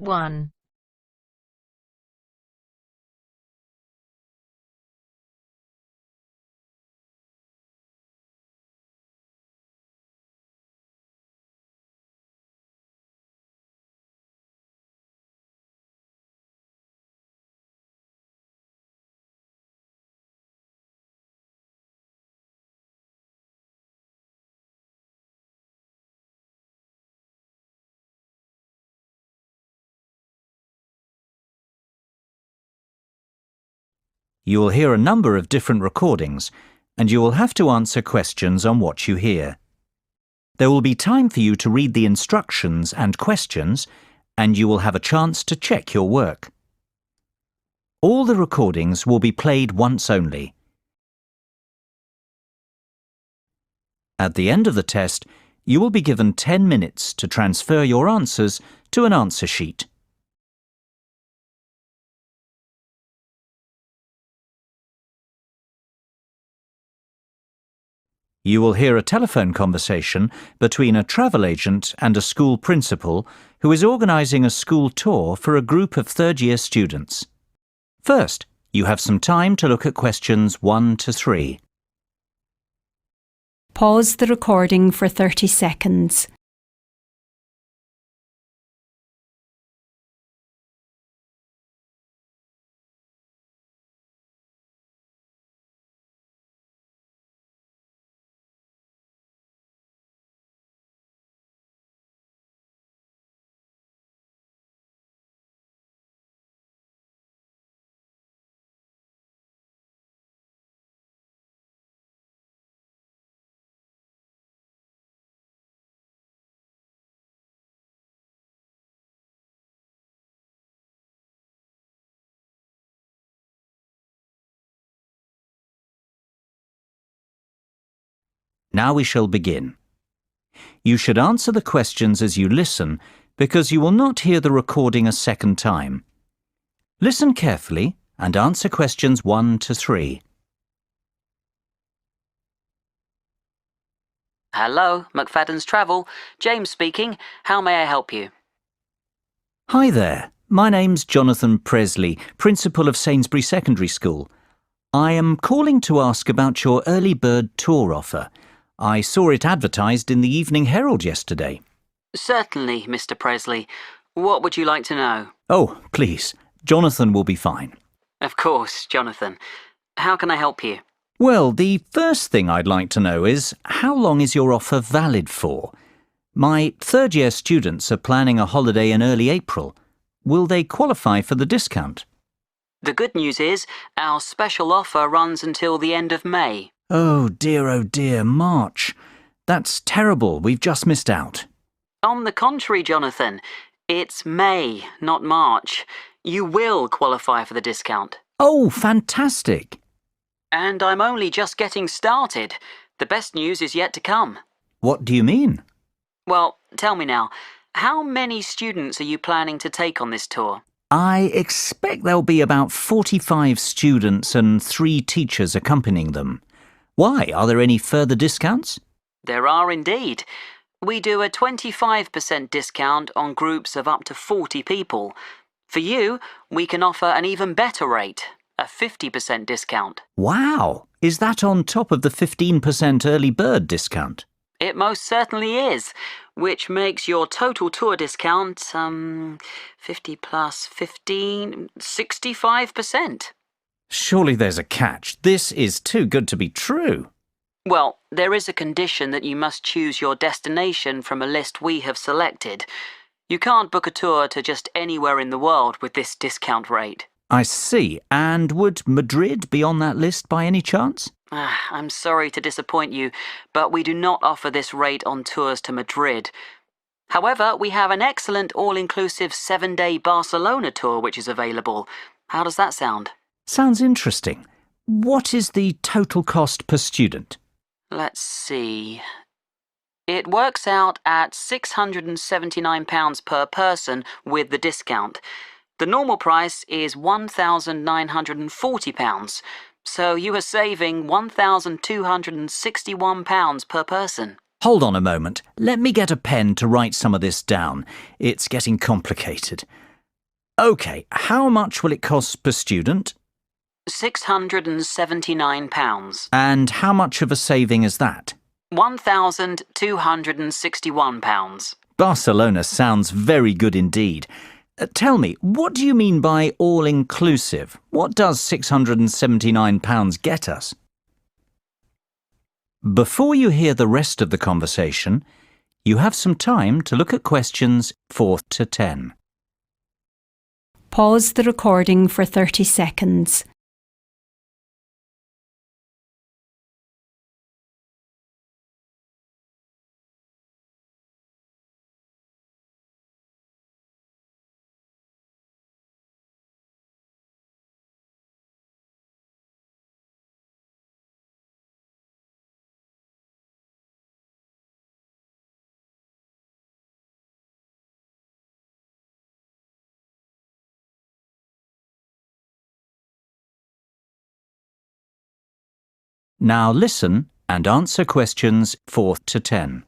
1. You will hear a number of different recordings, and you will have to answer questions on what you hear. There will be time for you to read the instructions and questions, and you will have a chance to check your work. All the recordings will be played once only. At the end of the test, you will be given 10 minutes to transfer your answers to an answer sheet. You will hear a telephone conversation between a travel agent and a school principal who is organising a school tour for a group of third-year students. First, you have some time to look at questions 1 to 3. Pause the recording for 30 seconds. Now we shall begin. You should answer the questions as you listen, because you will not hear the recording a second time. Listen carefully and answer questions 1 to 3. Hello, McFadden's Travel. James speaking. How may I help you? Hi there. My name's Jonathan Presley, Principal of Sainsbury Secondary School. I am calling to ask about your early bird tour offer. I saw it advertised in the Evening Herald yesterday. Certainly, Mr. Presley. What would you like to know? Oh, please. Jonathan will be fine. Of course, Jonathan. How can I help you? Well, the first thing I'd like to know is, how long is your offer valid for? My third-year students are planning a holiday in early April. Will they qualify for the discount? The good news is, our special offer runs until the end of May. Oh dear, March. That's terrible. We've just missed out. On the contrary, Jonathan, it's May, not March. You will qualify for the discount. Oh, fantastic. And I'm only just getting started. The best news is yet to come. What do you mean? Well, tell me now, how many students are you planning to take on this tour? I expect there'll be about 45 students and 3 teachers accompanying them. Why? Are there any further discounts? There are indeed. We do a 25% discount on groups of up to 40 people. For you, we can offer an even better rate, a 50% discount. Wow! Is that on top of the 15% early bird discount? It most certainly is, which makes your total tour discount, 50 plus 15, 65%. Surely there's a catch. This is too good to be true. Well, there is a condition that you must choose your destination from a list we have selected. You can't book a tour to just anywhere in the world with this discount rate. I see. And would Madrid be on that list by any chance? I'm sorry to disappoint you, but we do not offer this rate on tours to Madrid. However, we have an excellent all-inclusive 7-day Barcelona tour which is available. How does that sound? Sounds interesting. What is the total cost per student? Let's see. It works out at £679 per person with the discount. The normal price is £1,940, so you are saving £1,261 per person. Hold on a moment. Let me get a pen to write some of this down. It's getting complicated. OK, how much will it cost per student? £679. And how much of a saving is that? £1,261. Barcelona sounds very good indeed. Tell me, what do you mean by all-inclusive? What does £679 get us? Before you hear the rest of the conversation, you have some time to look at questions 4 to 10. Pause the recording for 30 seconds. Now listen and answer questions 4 to 10.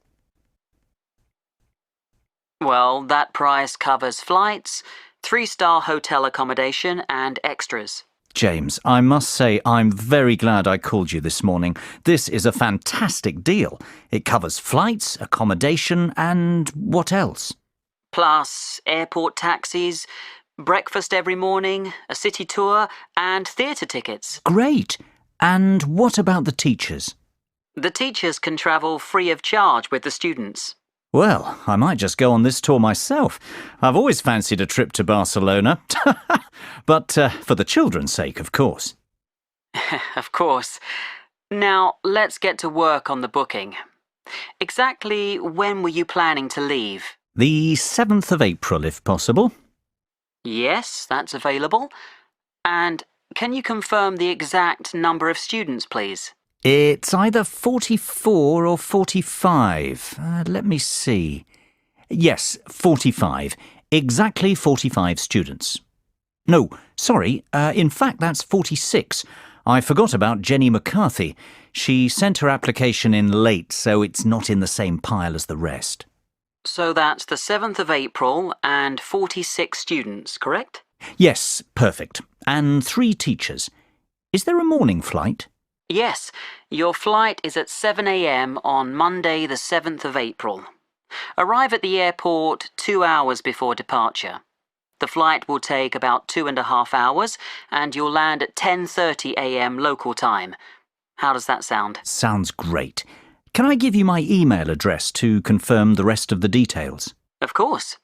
Well, that price covers flights, 3-star hotel accommodation and extras. James, I must say I'm very glad I called you this morning. This is a fantastic deal. It covers flights, accommodation and what else? Plus airport taxis, breakfast every morning, a city tour and theatre tickets. Great! And what about the teachers? The teachers can travel free of charge with the students. Well, I might just go on this tour myself. I've always fancied a trip to Barcelona. But for the children's sake, of course. Of course. Now, let's get to work on the booking. Exactly when were you planning to leave? The 7th of April, if possible. Yes, that's available. And can you confirm the exact number of students, please? It's either 44 or 45. Let me see. Yes, 45. Exactly 45 students. No, sorry, in fact that's 46. I forgot about Jenny McCarthy. She sent her application in late, so it's not in the same pile as the rest. So that's the 7th of April and 46 students, correct? Yes, perfect. And 3 teachers. Is there a morning flight? Yes, your flight is at 7 a.m. on Monday the 7th of April. Arrive at the airport 2 hours before departure. The flight will take about 2.5 hours and you'll land at 10:30 a.m. local time. How does that sound? Sounds great. Can I give you my email address to confirm the rest of the details? Of course.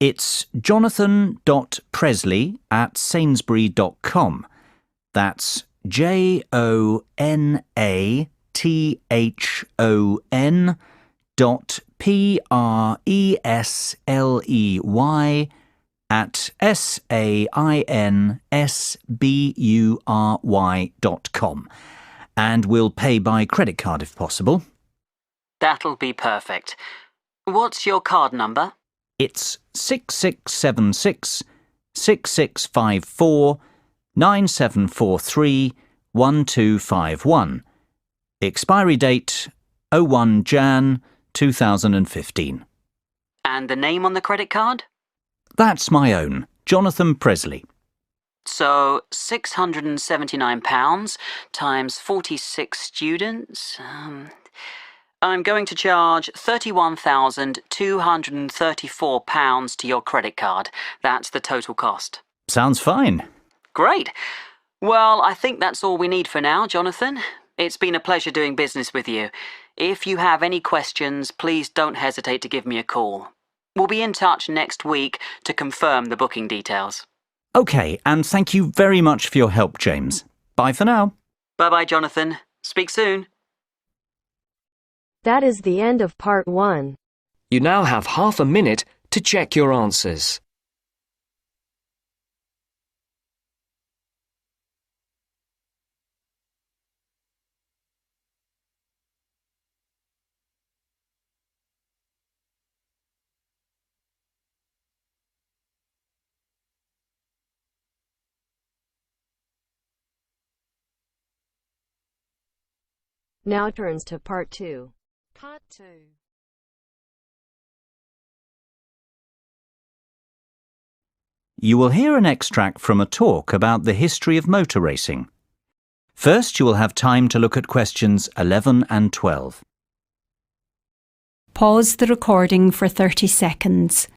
It's jonathan.presley@sainsbury.com. That's JONATHAN.PRESLEY@SAINSBURY.com. And we'll pay by credit card if possible. That'll be perfect. What's your card number? It's 6676 6654 9743 1251. Expiry date 01 Jan 2015. And the name on the credit card? That's my own, Jonathan Presley. So £679 times 46 students. I'm going to charge £31,234 to your credit card. That's the total cost. Sounds fine. Great. Well, I think that's all we need for now, Jonathan. It's been a pleasure doing business with you. If you have any questions, please don't hesitate to give me a call. We'll be in touch next week to confirm the booking details. OK, and thank you very much for your help, James. Bye for now. Bye-bye, Jonathan. Speak soon. That is the end of part 1. You now have half a minute to check your answers. Now turns to part 2. Part 2. You will hear an extract from a talk about the history of motor racing. First, you will have time to look at questions 11 and 12. Pause the recording for 30 seconds.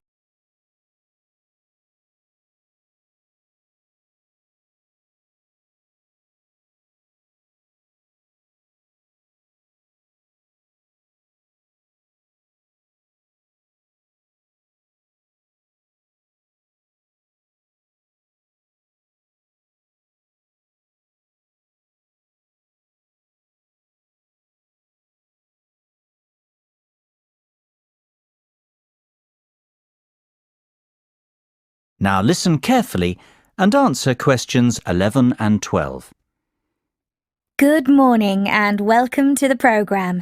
Now listen carefully and answer questions 11 and 12. Good morning and welcome to the programme.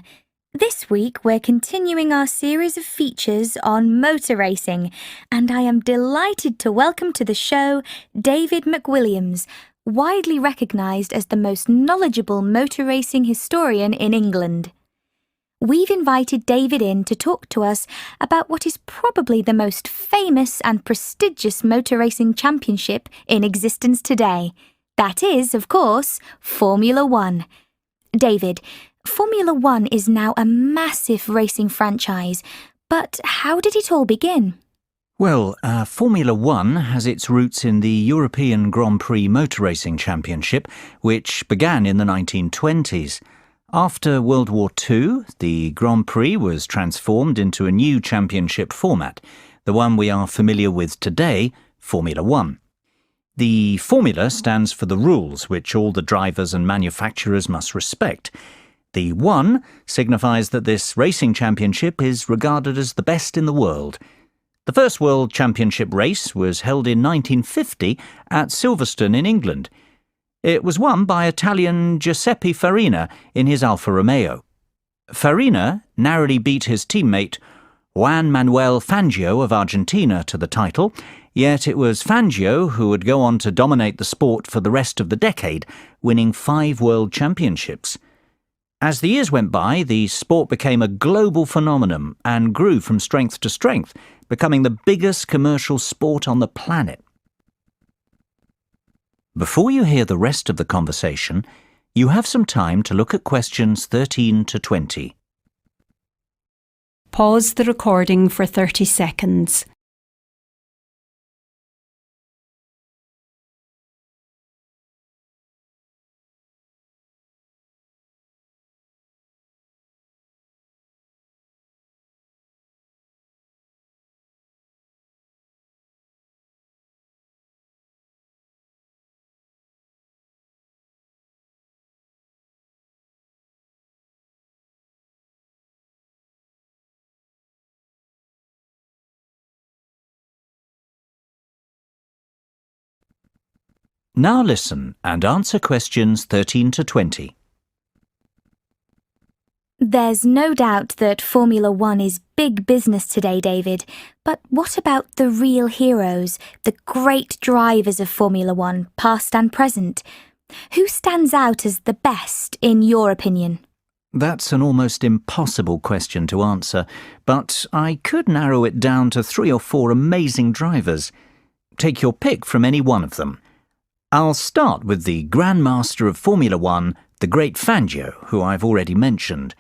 This week we're continuing our series of features on motor racing, and I am delighted to welcome to the show David McWilliams, widely recognised as the most knowledgeable motor racing historian in England. We've invited David in to talk to us about what is probably the most famous and prestigious motor racing championship in existence today. That is, of course, Formula One. David, Formula One is now a massive racing franchise, but how did it all begin? Well, Formula One has its roots in the European Grand Prix Motor Racing Championship, which began in the 1920s. After World War II, the Grand Prix was transformed into a new championship format, the one we are familiar with today, Formula One. The formula stands for the rules which all the drivers and manufacturers must respect. The one signifies that this racing championship is regarded as the best in the world. The first World Championship race was held in 1950 at Silverstone in England. It was won by Italian Giuseppe Farina in his Alfa Romeo. Farina narrowly beat his teammate Juan Manuel Fangio of Argentina to the title, yet it was Fangio who would go on to dominate the sport for the rest of the decade, winning 5 world championships. As the years went by, the sport became a global phenomenon and grew from strength to strength, becoming the biggest commercial sport on the planet. Before you hear the rest of the conversation, you have some time to look at questions 13 to 20. Pause the recording for 30 seconds. Now listen and answer questions 13 to 20. There's no doubt that Formula One is big business today, David, but what about the real heroes, the great drivers of Formula One, past and present? Who stands out as the best, in your opinion? That's an almost impossible question to answer, but I could narrow it down to 3 or 4 amazing drivers. Take your pick from any one of them. I'll start with the Grand Master of Formula One, the great Fangio, who I've already mentioned.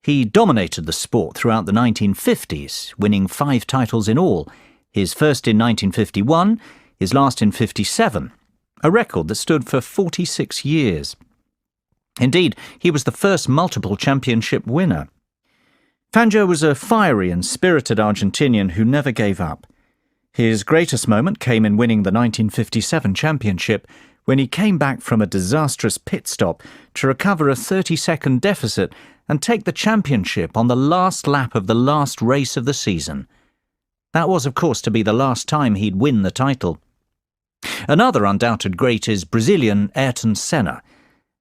He dominated the sport throughout the 1950s, winning 5 titles in all, his first in 1951, his last in 57, a record that stood for 46 years. Indeed, he was the first multiple championship winner. Fangio was a fiery and spirited Argentinian who never gave up. His greatest moment came in winning the 1957 championship, when he came back from a disastrous pit stop to recover a 30-second deficit and take the championship on the last lap of the last race of the season. That was, of course, to be the last time he'd win the title. Another undoubted great is Brazilian Ayrton Senna.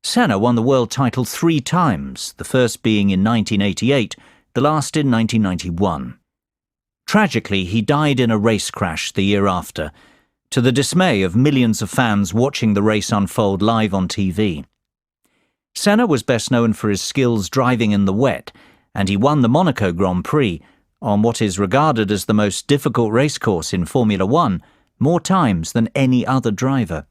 Senna won the world title 3 times, the first being in 1988, the last in 1991. Tragically, he died in a race crash the year after, to the dismay of millions of fans watching the race unfold live on TV. Senna was best known for his skills driving in the wet, and he won the Monaco Grand Prix on what is regarded as the most difficult racecourse in Formula One, more times than any other driver.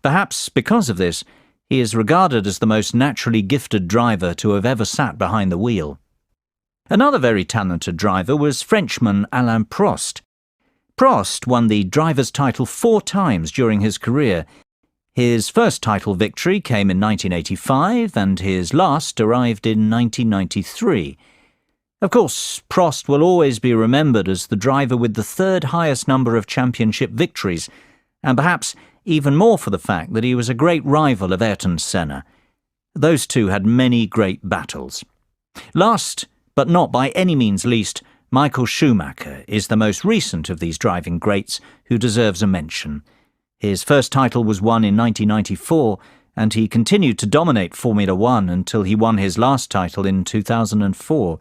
Perhaps because of this, he is regarded as the most naturally gifted driver to have ever sat behind the wheel. Another very talented driver was Frenchman Alain Prost. Prost won the driver's title 4 times during his career. His first title victory came in 1985 and his last arrived in 1993. Of course, Prost will always be remembered as the driver with the 3rd highest number of championship victories, and perhaps even more for the fact that he was a great rival of Ayrton Senna. Those two had many great battles. Last, but not by any means least, Michael Schumacher is the most recent of these driving greats who deserves a mention. His first title was won in 1994, and he continued to dominate Formula One until he won his last title in 2004.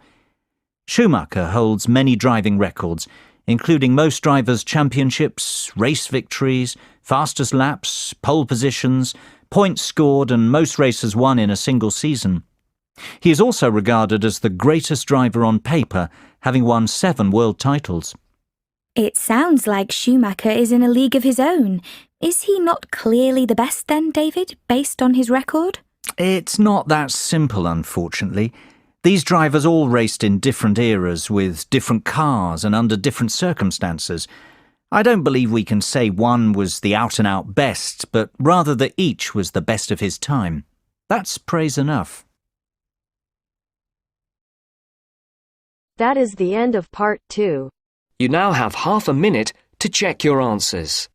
Schumacher holds many driving records, including most drivers' championships, race victories, fastest laps, pole positions, points scored, and most races won in a single season. He is also regarded as the greatest driver on paper, having won 7 world titles. It sounds like Schumacher is in a league of his own. Is he not clearly the best then, David, based on his record? It's not that simple, unfortunately. These drivers all raced in different eras with different cars and under different circumstances. I don't believe we can say one was the out-and-out best, but rather that each was the best of his time. That's praise enough. That is the end of part 2. You now have half a minute to check your answers.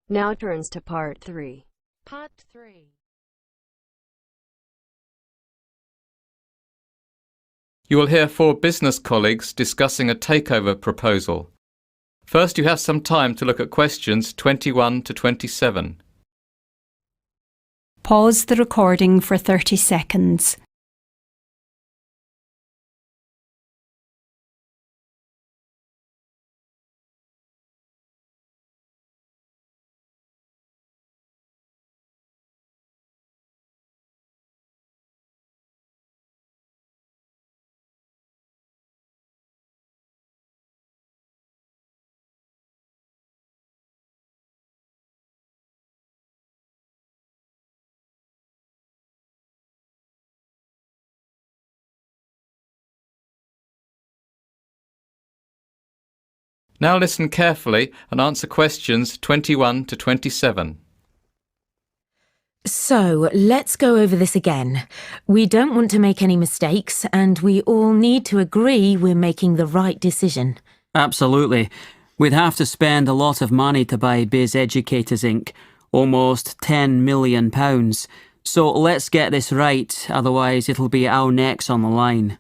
Now turns to part 3. Part 3. You will hear 4 business colleagues discussing a takeover proposal. First, you have some time to look at questions 21 to 27. Pause the recording for 30 seconds. Now listen carefully and answer questions 21 to 27. So, let's go over this again. We don't want to make any mistakes, and we all need to agree we're making the right decision. Absolutely. We'd have to spend a lot of money to buy Biz Educators Inc., almost £10 million. So let's get this right, otherwise it'll be our necks on the line.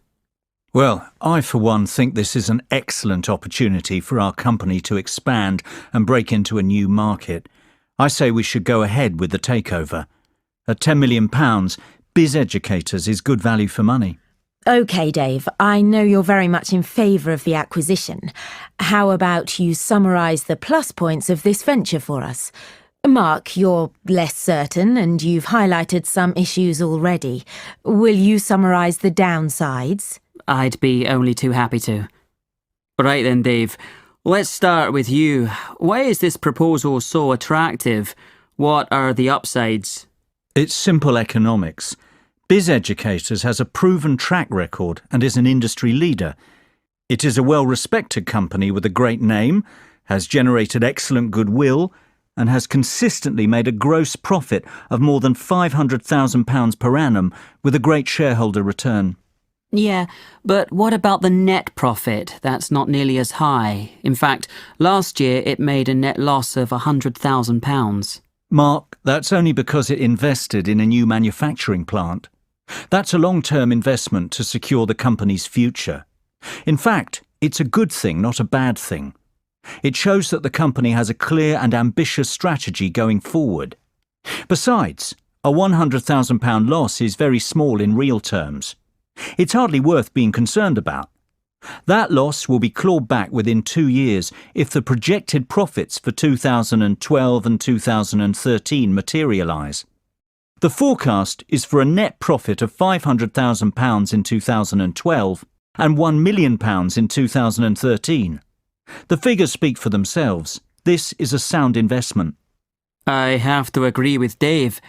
Well, I for one think this is an excellent opportunity for our company to expand and break into a new market. I say we should go ahead with the takeover. At £10 million, Biz Educators is good value for money. OK, Dave, I know you're very much in favour of the acquisition. How about you summarise the plus points of this venture for us? Mark, you're less certain and you've highlighted some issues already. Will you summarise the downsides? I'd be only too happy to. Right then, Dave. Let's start with you. Why is this proposal so attractive? What are the upsides? It's simple economics. Biz Educators has a proven track record and is an industry leader. It is a well-respected company with a great name, has generated excellent goodwill, and has consistently made a gross profit of more than £500,000 per annum with a great shareholder return. Yeah, but what about the net profit? That's not nearly as high. In fact, last year it made a net loss of £100,000. Mark, that's only because it invested in a new manufacturing plant. That's a long-term investment to secure the company's future. In fact, it's a good thing, not a bad thing. It shows that the company has a clear and ambitious strategy going forward. Besides, a £100,000 loss is very small in real terms. It's hardly worth being concerned about. That loss will be clawed back within 2 years if the projected profits for 2012 and 2013 materialise. The forecast is for a net profit of £500,000 in 2012 and £1 million in 2013. The figures speak for themselves. This is a sound investment. I have to agree with Dave.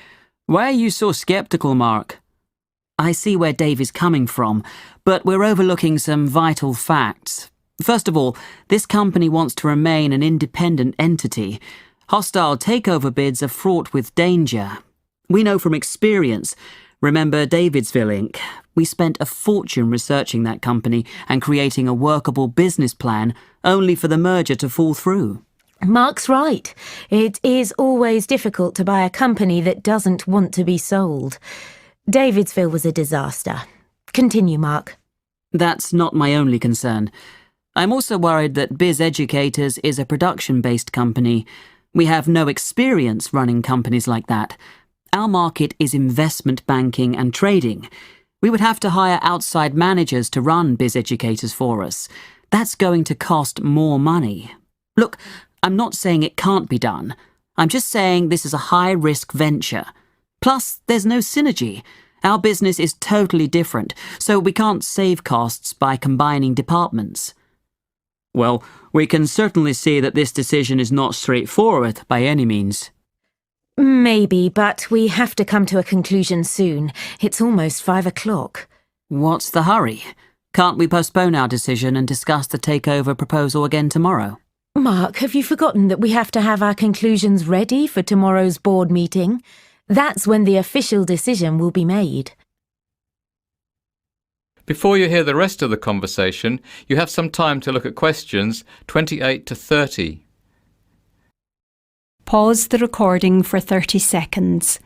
Why are you so sceptical, Mark? I see where Dave is coming from, but we're overlooking some vital facts. First of all, this company wants to remain an independent entity. Hostile takeover bids are fraught with danger. We know from experience. Remember Davidsville Inc.? We spent a fortune researching that company and creating a workable business plan, only for the merger to fall through. Mark's right. It is always difficult to buy a company that doesn't want to be sold. Davidsville was a disaster. Continue, Mark. That's not my only concern. I'm also worried that Biz Educators is a production-based company. We have no experience running companies like that. Our market is investment banking and trading. We would have to hire outside managers to run Biz Educators for us. That's going to cost more money. Look, I'm not saying it can't be done. I'm just saying this is a high-risk venture. Plus, there's no synergy. Our business is totally different, so we can't save costs by combining departments. Well, we can certainly see that this decision is not straightforward by any means. Maybe, but we have to come to a conclusion soon. It's almost 5 o'clock. What's the hurry? Can't we postpone our decision and discuss the takeover proposal again tomorrow? Mark, have you forgotten that we have to have our conclusions ready for tomorrow's board meeting? That's when the official decision will be made. Before you hear the rest of the conversation, you have some time to look at questions 28 to 30. Pause the recording for 30 seconds.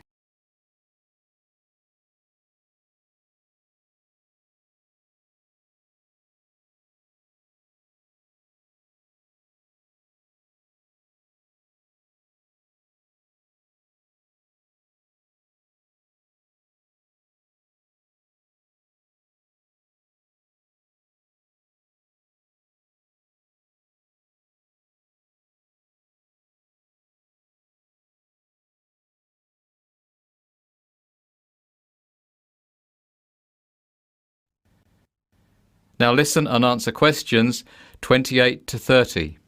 Now listen and answer questions 28 to 30.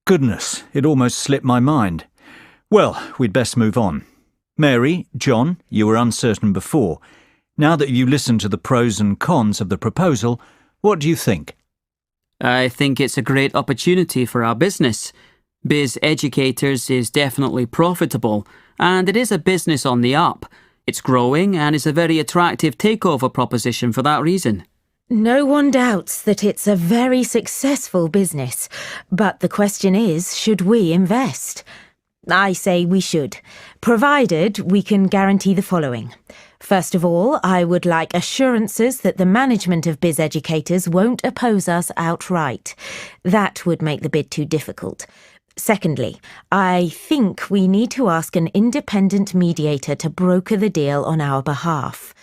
Goodness, it almost slipped my mind. Well, we'd best move on. Mary, John, you were uncertain before. Now that you listened to the pros and cons of the proposal, what do you think? I think it's a great opportunity for our business. Biz Educators is definitely profitable, and it is a business on the up. It's growing and is a very attractive takeover proposition for that reason. No one doubts that it's a very successful business, but the question is, should we invest? I say we should, provided we can guarantee the following. First of all, I would like assurances that the management of Biz Educators won't oppose us outright. That would make the bid too difficult. Secondly, I think we need to ask an independent mediator to broker the deal on our behalf.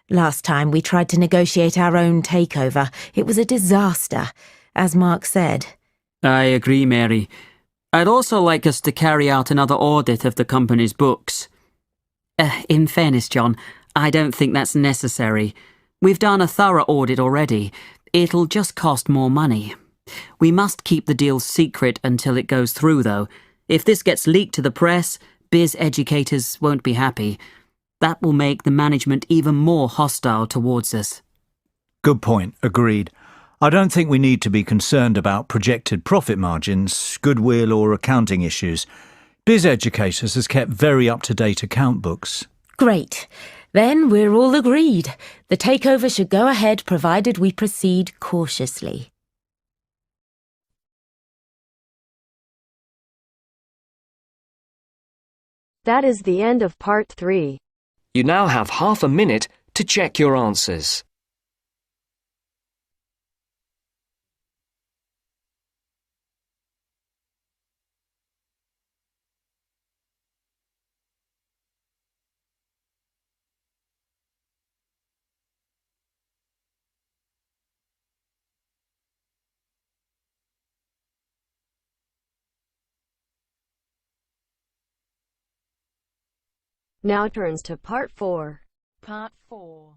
Last time we tried to negotiate our own takeover. It was a disaster, as Mark said. I agree, Mary. I'd also like us to carry out another audit of the company's books. In fairness, John, I don't think that's necessary. We've done a thorough audit already. It'll just cost more money. We must keep the deal secret until it goes through, though. If this gets leaked to the press, Biz Educators won't be happy. That will make the management even more hostile towards us. Good point, agreed. I don't think we need to be concerned about projected profit margins, goodwill or accounting issues. Biz Educators has kept very up-to-date account books. Great. Then we're all agreed. The takeover should go ahead provided we proceed cautiously. That is the end of part 3. You now have half a minute to check your answers. Now turns to Part 4. Part 4.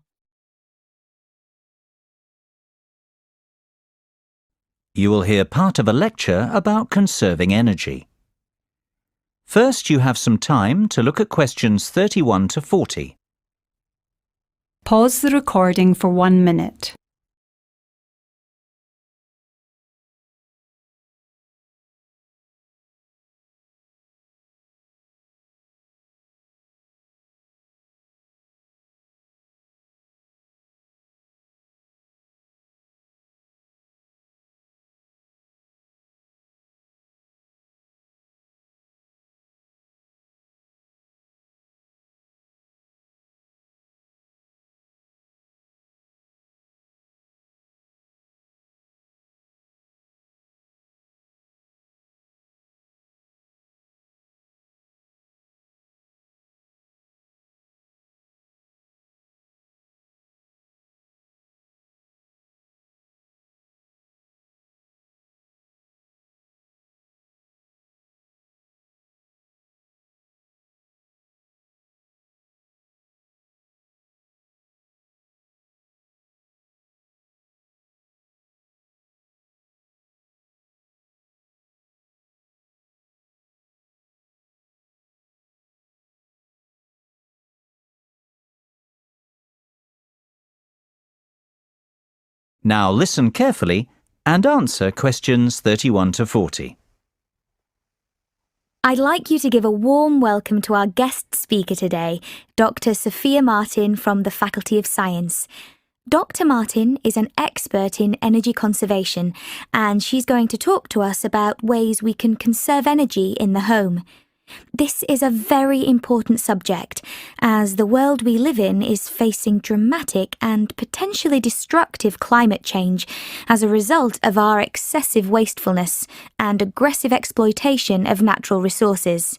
You will hear part of a lecture about conserving energy. First, you have some time to look at questions 31 to 40. Pause the recording for 1 minute. Now listen carefully and answer questions 31 to 40. I'd like you to give a warm welcome to our guest speaker today, Dr. Sophia Martin from the Faculty of Science. Dr. Martin is an expert in energy conservation, and she's going to talk to us about ways we can conserve energy in the home. This is a very important subject, as the world we live in is facing dramatic and potentially destructive climate change as a result of our excessive wastefulness and aggressive exploitation of natural resources.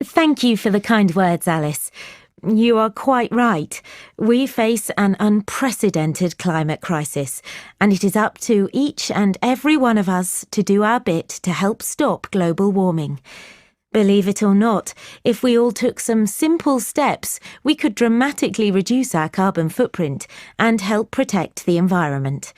Thank you for the kind words, Alice. You are quite right. We face an unprecedented climate crisis, and it is up to each and every one of us to do our bit to help stop global warming. Believe it or not, if we all took some simple steps, we could dramatically reduce our carbon footprint and help protect the environment.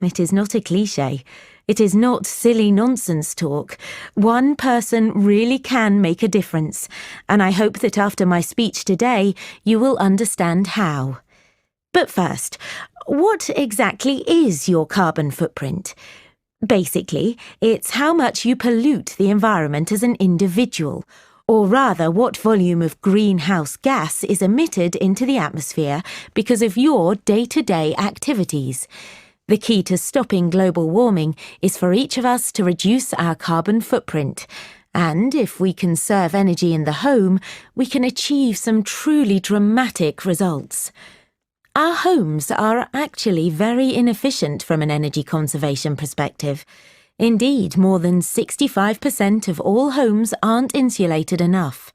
It is not a cliché. It is not silly nonsense talk. One person really can make a difference, and I hope that after my speech today, you will understand how. But first, what exactly is your carbon footprint? Basically, it's how much you pollute the environment as an individual, or rather what volume of greenhouse gas is emitted into the atmosphere because of your day-to-day activities. The key to stopping global warming is for each of us to reduce our carbon footprint. And if we conserve energy in the home, we can achieve some truly dramatic results. Our homes are actually very inefficient from an energy conservation perspective. Indeed, more than 65% of all homes aren't insulated enough.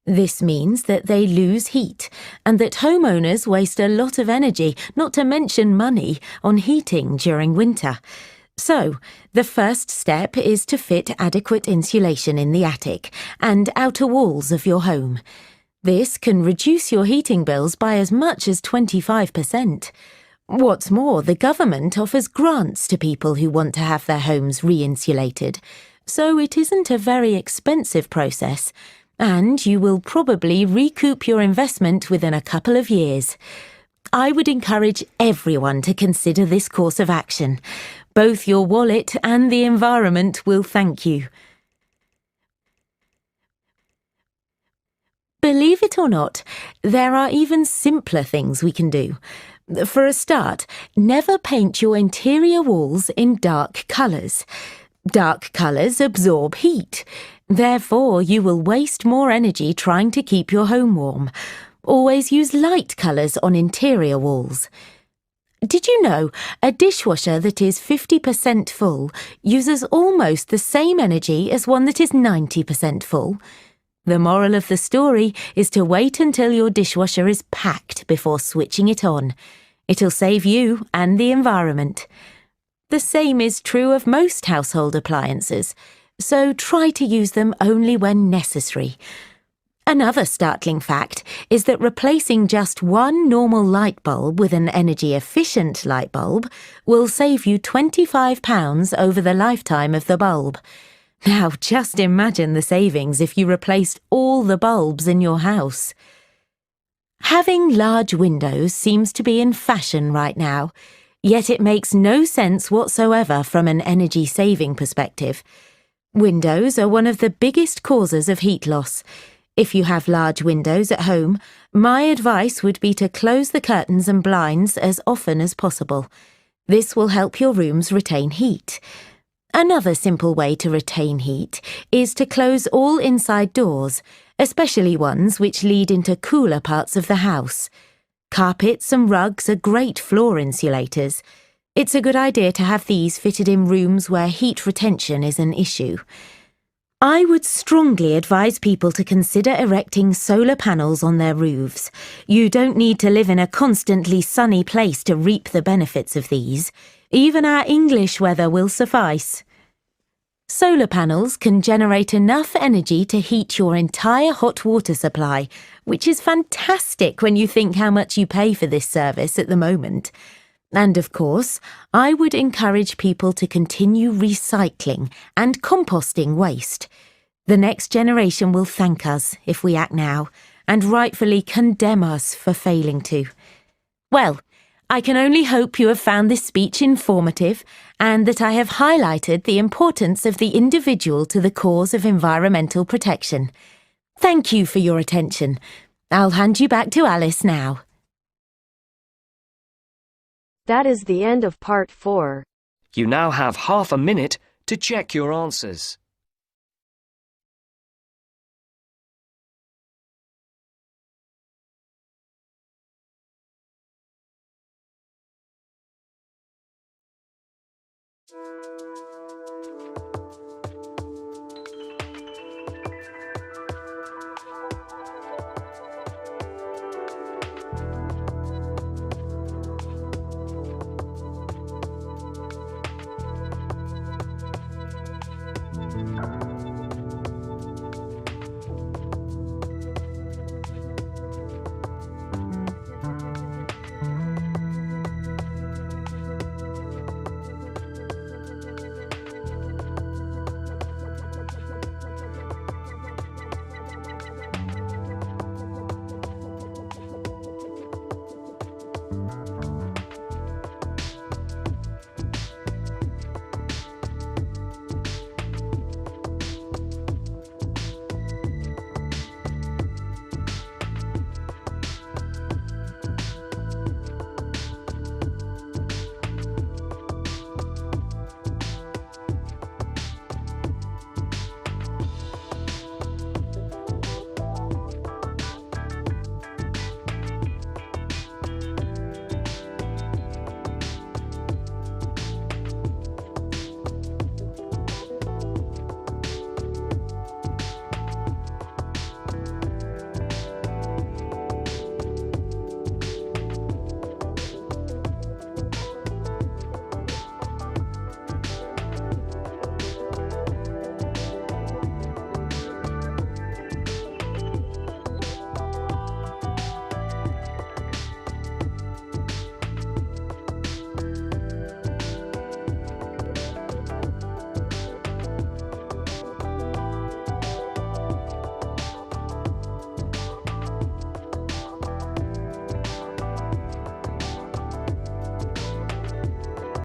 This means that they lose heat, and that homeowners waste a lot of energy, not to mention money, on heating during winter. So, the first step is to fit adequate insulation in the attic and outer walls of your home. This can reduce your heating bills by as much as 25%. What's more, the government offers grants to people who want to have their homes re-insulated, so it isn't a very expensive process, and you will probably recoup your investment within a couple of years. I would encourage everyone to consider this course of action. Both your wallet and the environment will thank you. Believe it or not, there are even simpler things we can do. For a start, never paint your interior walls in dark colours. Dark colours absorb heat. Therefore, you will waste more energy trying to keep your home warm. Always use light colours on interior walls. Did you know a dishwasher that is 50% full uses almost the same energy as one that is 90% full? The moral of the story is to wait until your dishwasher is packed before switching it on. It'll save you and the environment. The same is true of most household appliances, so try to use them only when necessary. Another startling fact is that replacing just one normal light bulb with an energy-efficient light bulb will save you £25 over the lifetime of the bulb. Now, just imagine the savings if you replaced all the bulbs in your house. Having large windows seems to be in fashion right now, yet it makes no sense whatsoever from an energy-saving perspective. Windows are one of the biggest causes of heat loss. If you have large windows at home, my advice would be to close the curtains and blinds as often as possible. This will help your rooms retain heat. Another simple way to retain heat is to close all inside doors, especially ones which lead into cooler parts of the house. Carpets and rugs are great floor insulators. It's a good idea to have these fitted in rooms where heat retention is an issue. I would strongly advise people to consider erecting solar panels on their roofs. You don't need to live in a constantly sunny place to reap the benefits of these. Even our English weather will suffice. Solar panels can generate enough energy to heat your entire hot water supply, which is fantastic when you think how much you pay for this service at the moment. And of course, I would encourage people to continue recycling and composting waste. The next generation will thank us if we act now, and rightfully condemn us for failing to. Well, I can only hope you have found this speech informative and that I have highlighted the importance of the individual to the cause of environmental protection. Thank you for your attention. I'll hand you back to Alice now. That is the end of part 4. You now have half a minute to check your answers.